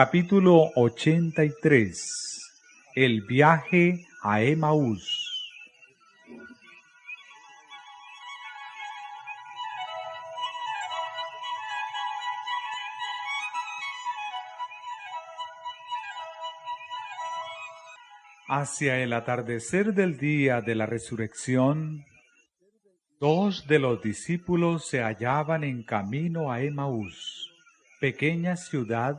Capítulo 83. El viaje a Emaús. Hacia el atardecer del día de la resurrección, dos de los discípulos se hallaban en camino a Emaús, pequeña ciudad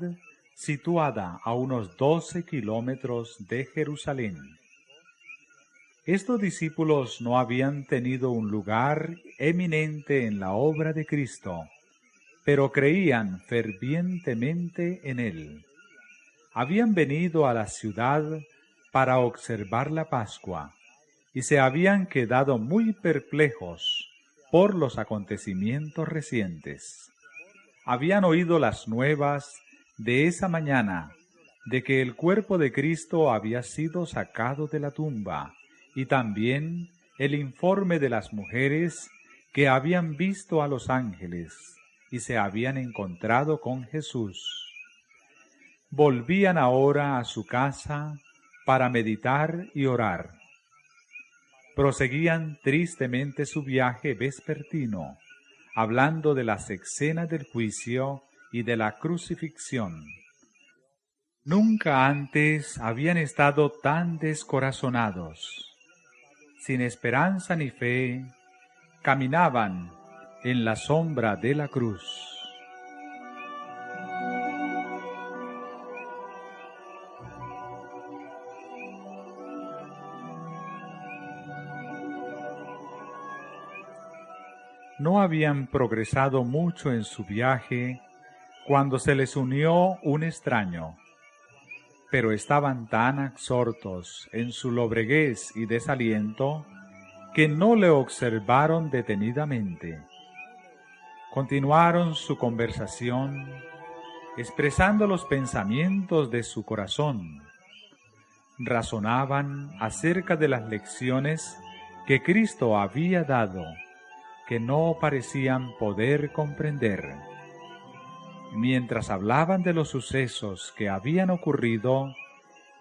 situada a unos 12 kilómetros de Jerusalén. Estos discípulos no habían tenido un lugar eminente en la obra de Cristo, pero creían fervientemente en Él. Habían venido a la ciudad para observar la Pascua, y se habían quedado muy perplejos por los acontecimientos recientes. Habían oído las nuevas de esa mañana de que el cuerpo de Cristo había sido sacado de la tumba, y también el informe de las mujeres que habían visto a los ángeles y se habían encontrado con Jesús. Volvían ahora a su casa para meditar y orar. Proseguían tristemente su viaje vespertino, hablando de las escenas del juicio y de la crucifixión. Nunca antes habían estado tan descorazonados. Sin esperanza ni fe, caminaban en la sombra de la cruz. No habían progresado mucho en su viaje cuando se les unió un extraño, pero estaban tan absortos en su lobreguez y desaliento que no le observaron detenidamente. Continuaron su conversación, expresando los pensamientos de su corazón. Razonaban acerca de las lecciones que Cristo había dado, que no parecían poder comprender. Mientras hablaban de los sucesos que habían ocurrido,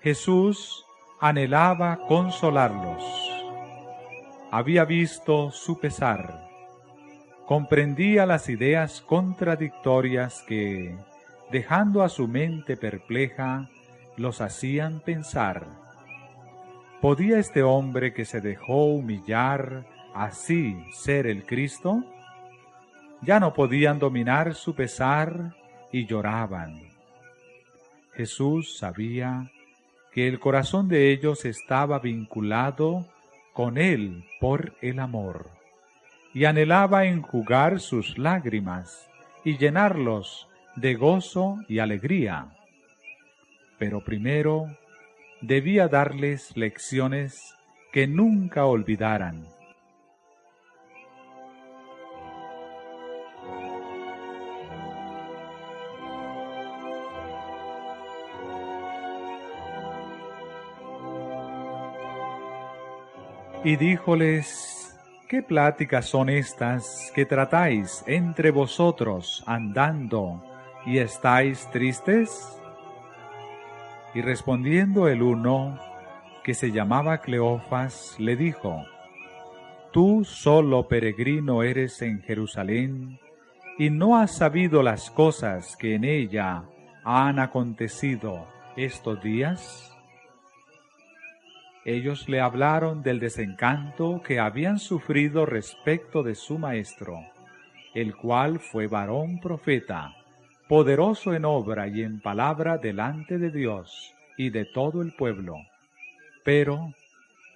Jesús anhelaba consolarlos. Había visto su pesar, comprendía las ideas contradictorias que, dejando a su mente perpleja, los hacían pensar. ¿Podía este hombre que se dejó humillar así ser el Cristo? Ya no podían dominar su pesar y lloraban. Jesús sabía que el corazón de ellos estaba vinculado con Él por el amor, y anhelaba enjugar sus lágrimas y llenarlos de gozo y alegría. Pero primero debía darles lecciones que nunca olvidaran. Y díjoles: ¿qué pláticas son estas que tratáis entre vosotros andando, y estáis tristes? Y respondiendo el uno, que se llamaba Cleofas, le dijo: Tú solo peregrino eres en Jerusalén, y no has sabido las cosas que en ella han acontecido estos días. Ellos le hablaron del desencanto que habían sufrido respecto de su maestro, el cual fue varón profeta, poderoso en obra y en palabra delante de Dios y de todo el pueblo. Pero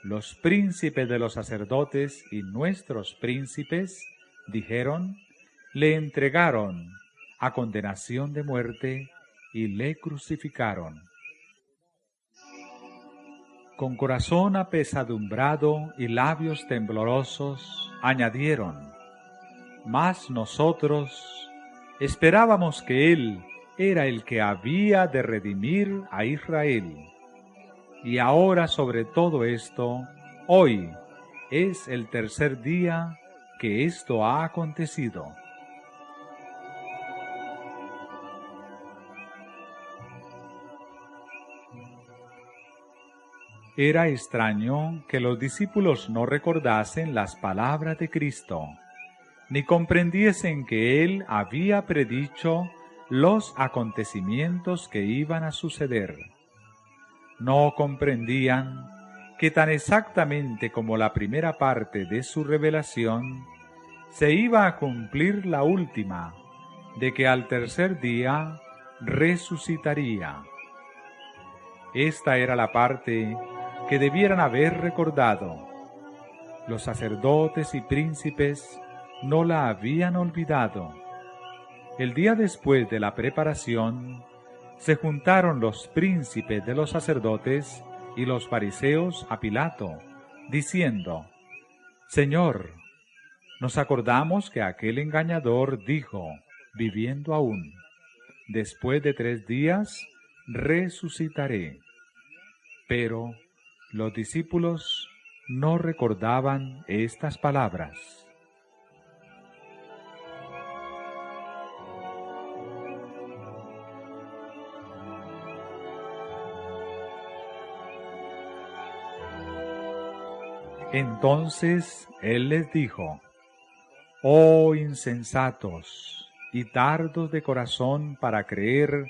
los príncipes de los sacerdotes y nuestros príncipes, dijeron, le entregaron a condenación de muerte y le crucificaron. Con corazón apesadumbrado y labios temblorosos, añadieron: Mas nosotros esperábamos que Él era el que había de redimir a Israel. Y ahora sobre todo esto, hoy es el tercer día que esto ha acontecido. Era extraño que los discípulos no recordasen las palabras de Cristo, ni comprendiesen que Él había predicho los acontecimientos que iban a suceder. No comprendían que tan exactamente como la primera parte de su revelación, se iba a cumplir la última, de que al tercer día resucitaría. Esta era la parte que debieran haber recordado. Los sacerdotes y príncipes no la habían olvidado. El día después de la preparación, se juntaron los príncipes de los sacerdotes y los fariseos a Pilato, diciendo: Señor, nos acordamos que aquel engañador dijo, viviendo aún: después de 3 días resucitaré. Pero los discípulos no recordaban estas palabras. Entonces él les dijo: Oh insensatos y tardos de corazón para creer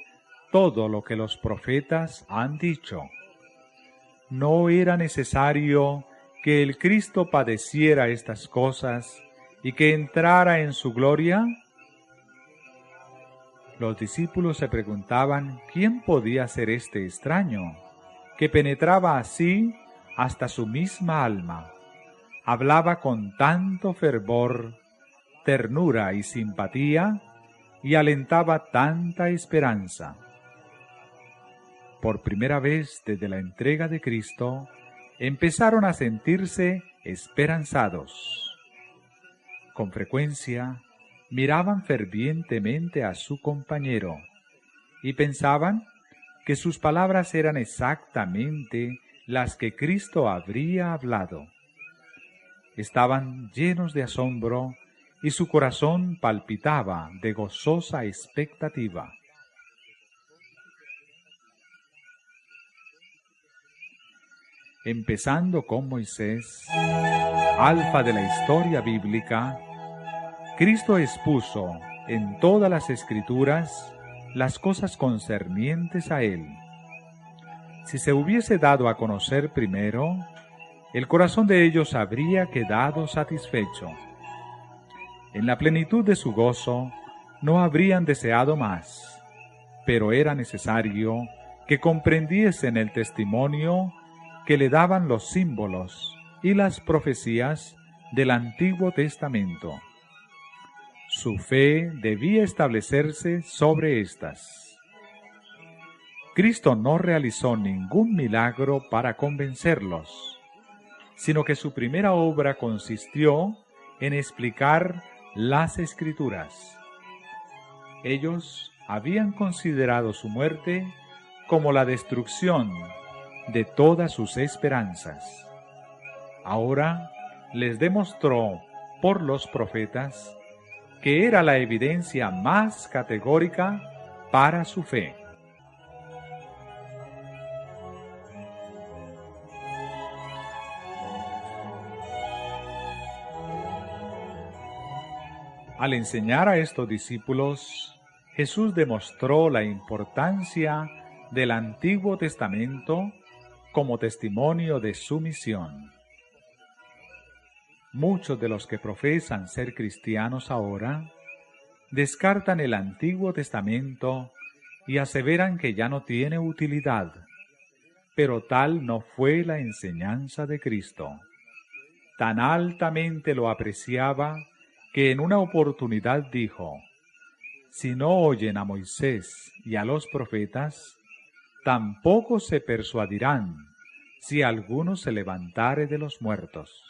todo lo que los profetas han dicho. ¿No era necesario que el Cristo padeciera estas cosas y que entrara en su gloria? Los discípulos se preguntaban quién podía ser este extraño, que penetraba así hasta su misma alma. Hablaba con tanto fervor, ternura y simpatía, y alentaba tanta esperanza. Por primera vez desde la entrega de Cristo, empezaron a sentirse esperanzados. Con frecuencia, miraban fervientemente a su compañero, y pensaban que sus palabras eran exactamente las que Cristo habría hablado. Estaban llenos de asombro y su corazón palpitaba de gozosa expectativa. Empezando con Moisés, alfa de la historia bíblica, Cristo expuso en todas las Escrituras las cosas concernientes a Él. Si se hubiese dado a conocer primero, el corazón de ellos habría quedado satisfecho. En la plenitud de su gozo no habrían deseado más, pero era necesario que comprendiesen el testimonio que le daban los símbolos y las profecías del Antiguo Testamento. Su fe debía establecerse sobre éstas. Cristo no realizó ningún milagro para convencerlos, sino que su primera obra consistió en explicar las Escrituras. Ellos habían considerado su muerte como la destrucción de todas sus esperanzas. Ahora les demostró por los profetas que era la evidencia más categórica para su fe. Al enseñar a estos discípulos, Jesús demostró la importancia del Antiguo Testamento como testimonio de su misión. Muchos de los que profesan ser cristianos ahora descartan el Antiguo Testamento y aseveran que ya no tiene utilidad, pero tal no fue la enseñanza de Cristo. Tan altamente lo apreciaba que en una oportunidad dijo: si no oyen a Moisés y a los profetas, tampoco se persuadirán si alguno se levantare de los muertos.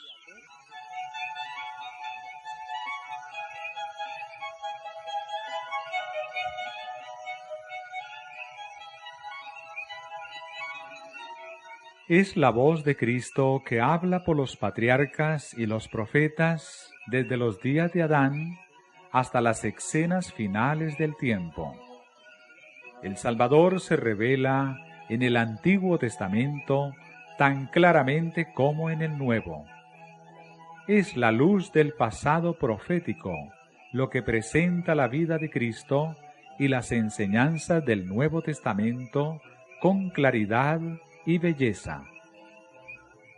Es la voz de Cristo que habla por los patriarcas y los profetas desde los días de Adán hasta las escenas finales del tiempo. El Salvador se revela en el Antiguo Testamento tan claramente como en el Nuevo. Es la luz del pasado profético lo que presenta la vida de Cristo y las enseñanzas del Nuevo Testamento con claridad y belleza.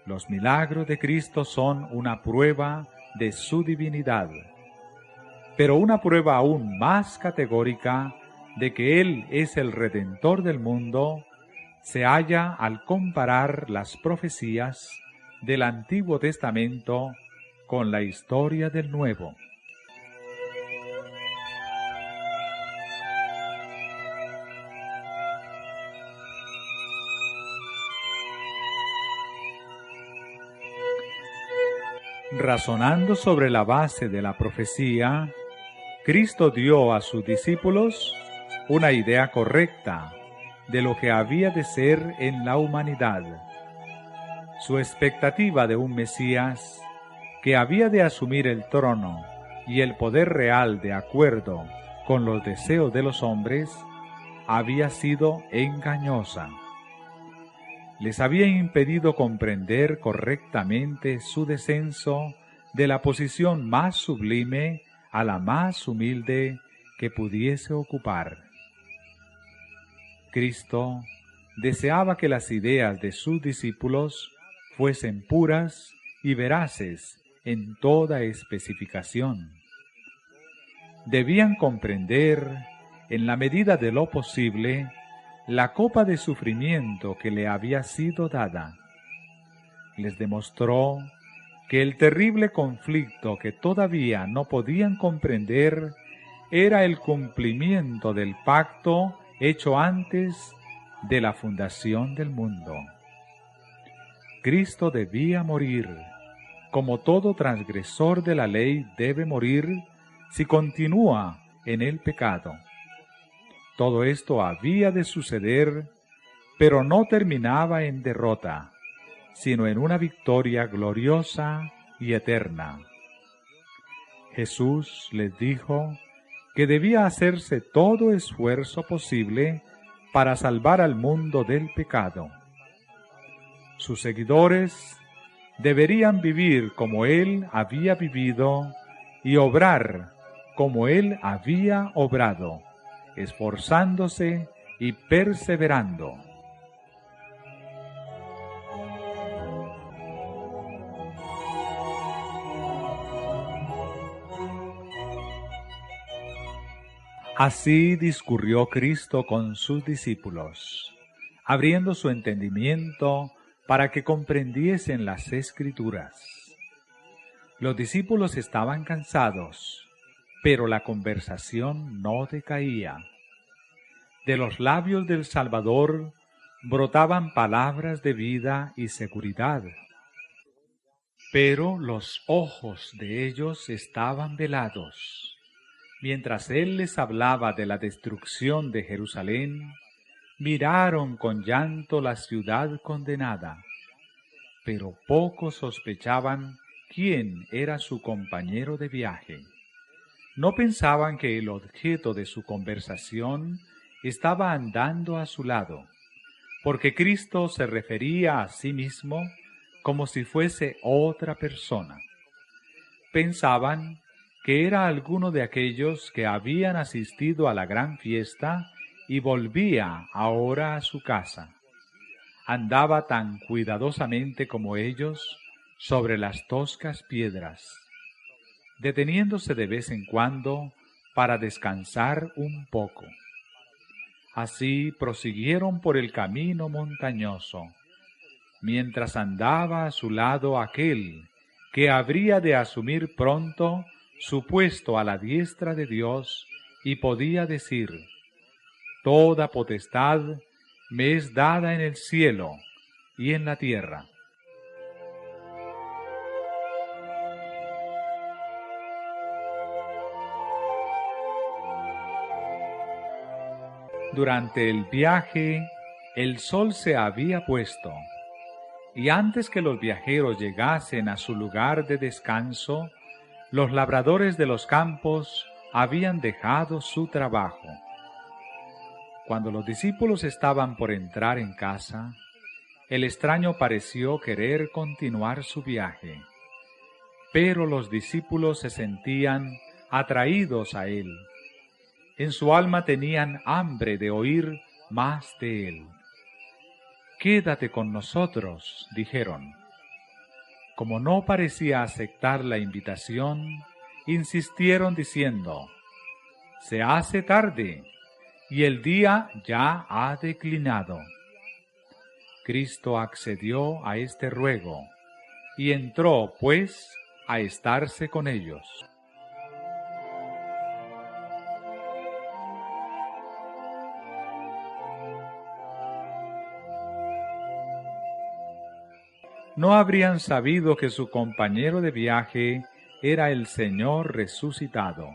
Los milagros de Cristo son una prueba de su divinidad, pero una prueba aún más categórica de que Él es el Redentor del mundo se halla al comparar las profecías del Antiguo Testamento con la historia del Nuevo. Razonando sobre la base de la profecía, Cristo dio a sus discípulos una idea correcta de lo que había de ser en la humanidad. Su expectativa de un Mesías que había de asumir el trono y el poder real de acuerdo con los deseos de los hombres había sido engañosa. Les había impedido comprender correctamente su descenso de la posición más sublime a la más humilde que pudiese ocupar. Cristo deseaba que las ideas de sus discípulos fuesen puras y veraces en toda especificación. Debían comprender, en la medida de lo posible, la copa de sufrimiento que le había sido dada. Les demostró que el terrible conflicto que todavía no podían comprender era el cumplimiento del pacto hecho antes de la fundación del mundo. Cristo debía morir, como todo transgresor de la ley debe morir si continúa en el pecado. Todo esto había de suceder, pero no terminaba en derrota, sino en una victoria gloriosa y eterna. Jesús les dijo que debía hacerse todo esfuerzo posible para salvar al mundo del pecado. Sus seguidores deberían vivir como Él había vivido y obrar como Él había obrado, esforzándose y perseverando. Así discurrió Cristo con sus discípulos, abriendo su entendimiento para que comprendiesen las Escrituras. Los discípulos estaban cansados, pero la conversación no decaía. De los labios del Salvador brotaban palabras de vida y seguridad, pero los ojos de ellos estaban velados. Mientras Él les hablaba de la destrucción de Jerusalén, miraron con llanto la ciudad condenada, pero poco sospechaban quién era su compañero de viaje. No pensaban que el objeto de su conversación estaba andando a su lado, porque Cristo se refería a sí mismo como si fuese otra persona. Pensaban que era alguno de aquellos que habían asistido a la gran fiesta y volvía ahora a su casa. Andaba tan cuidadosamente como ellos sobre las toscas piedras, deteniéndose de vez en cuando para descansar un poco. Así prosiguieron por el camino montañoso, mientras andaba a su lado aquel que habría de asumir pronto su puesto a la diestra de Dios y podía decir: «Toda potestad me es dada en el cielo y en la tierra». Durante el viaje, el sol se había puesto, y antes que los viajeros llegasen a su lugar de descanso, los labradores de los campos habían dejado su trabajo. Cuando los discípulos estaban por entrar en casa, el extraño pareció querer continuar su viaje, pero los discípulos se sentían atraídos a él. En su alma tenían hambre de oír más de él. «Quédate con nosotros», dijeron. Como no parecía aceptar la invitación, insistieron diciendo: «Se hace tarde, y el día ya ha declinado». Cristo accedió a este ruego, y entró, pues, a estarse con ellos. No habrían sabido que su compañero de viaje era el Señor resucitado.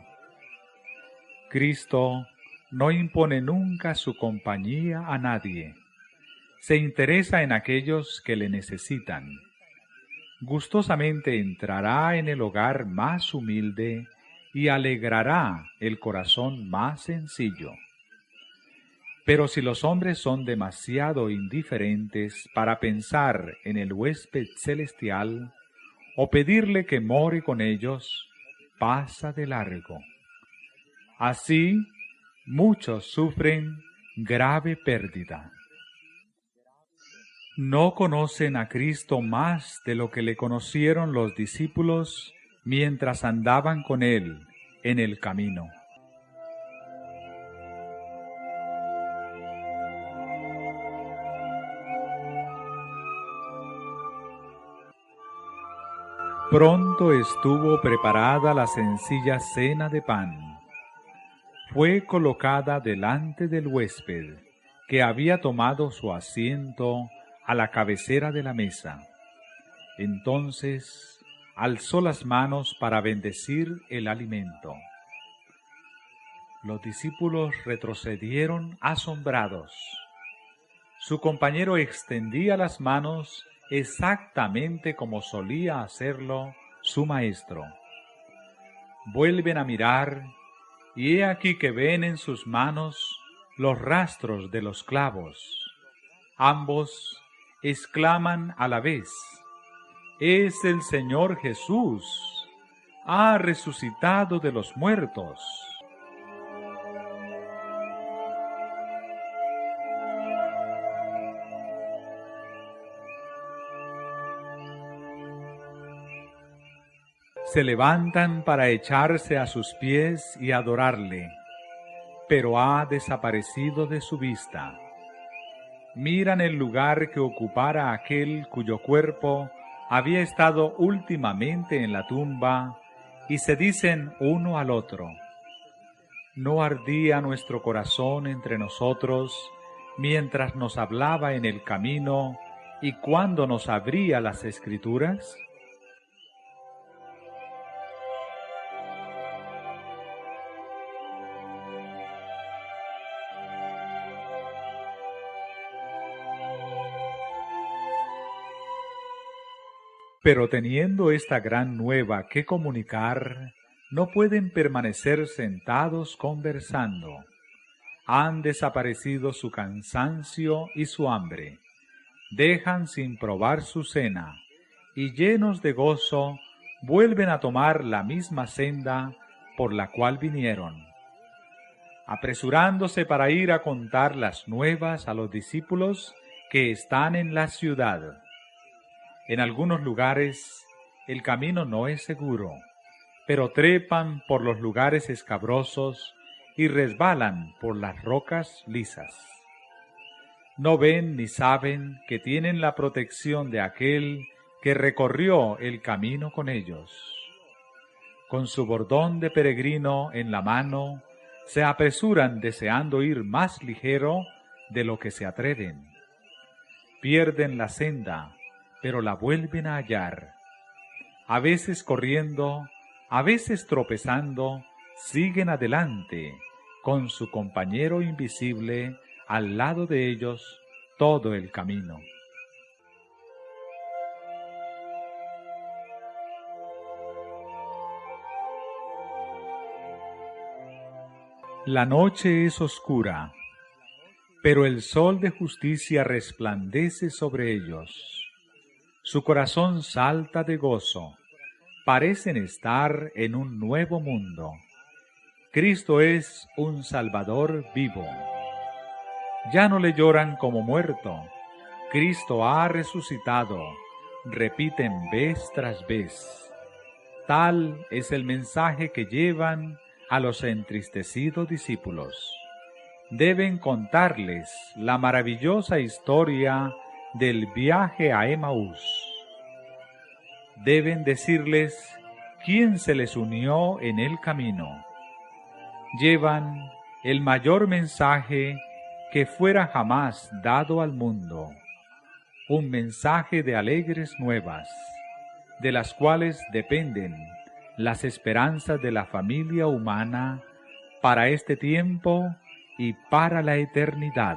Cristo no impone nunca su compañía a nadie. Se interesa en aquellos que le necesitan. Gustosamente entrará en el hogar más humilde y alegrará el corazón más sencillo. Pero si los hombres son demasiado indiferentes para pensar en el huésped celestial o pedirle que more con ellos, pasa de largo. Así, muchos sufren grave pérdida. No conocen a Cristo más de lo que le conocieron los discípulos mientras andaban con él en el camino. Pronto estuvo preparada la sencilla cena de pan. Fue colocada delante del huésped, que había tomado su asiento a la cabecera de la mesa. Entonces alzó las manos para bendecir el alimento. Los discípulos retrocedieron asombrados. Su compañero extendía las manos exactamente como solía hacerlo su maestro. Vuelven a mirar, y he aquí que ven en sus manos los rastros de los clavos. Ambos exclaman a la vez: «¡Es el Señor Jesús! ¡Ha resucitado de los muertos!». Se levantan para echarse a sus pies y adorarle, pero ha desaparecido de su vista. Miran el lugar que ocupara aquel cuyo cuerpo había estado últimamente en la tumba y se dicen uno al otro: ¿no ardía nuestro corazón entre nosotros mientras nos hablaba en el camino y cuando nos abría las Escrituras? Pero teniendo esta gran nueva que comunicar, no pueden permanecer sentados conversando. Han desaparecido su cansancio y su hambre. Dejan sin probar su cena, y llenos de gozo, vuelven a tomar la misma senda por la cual vinieron. Apresurándose para ir a contar las nuevas a los discípulos que están en la ciudad. En algunos lugares el camino no es seguro, pero trepan por los lugares escabrosos y resbalan por las rocas lisas. No ven ni saben que tienen la protección de aquel que recorrió el camino con ellos. Con su bordón de peregrino en la mano, se apresuran deseando ir más ligero de lo que se atreven. Pierden la senda, pero la vuelven a hallar. A veces corriendo, a veces tropezando, siguen adelante, con su compañero invisible al lado de ellos todo el camino. La noche es oscura. pero el sol de justicia resplandece sobre ellos. Su corazón salta de gozo, parecen estar en un nuevo mundo. Cristo es un Salvador vivo. Ya no le lloran como muerto, Cristo ha resucitado, repiten vez tras vez. Tal es el mensaje que llevan a los entristecidos discípulos. Deben contarles la maravillosa historia del viaje a Emaús. Deben decirles quién se les unió en el camino. Llevan el mayor mensaje que fuera jamás dado al mundo, un mensaje de alegres nuevas, de las cuales dependen las esperanzas de la familia humana para este tiempo y para la eternidad.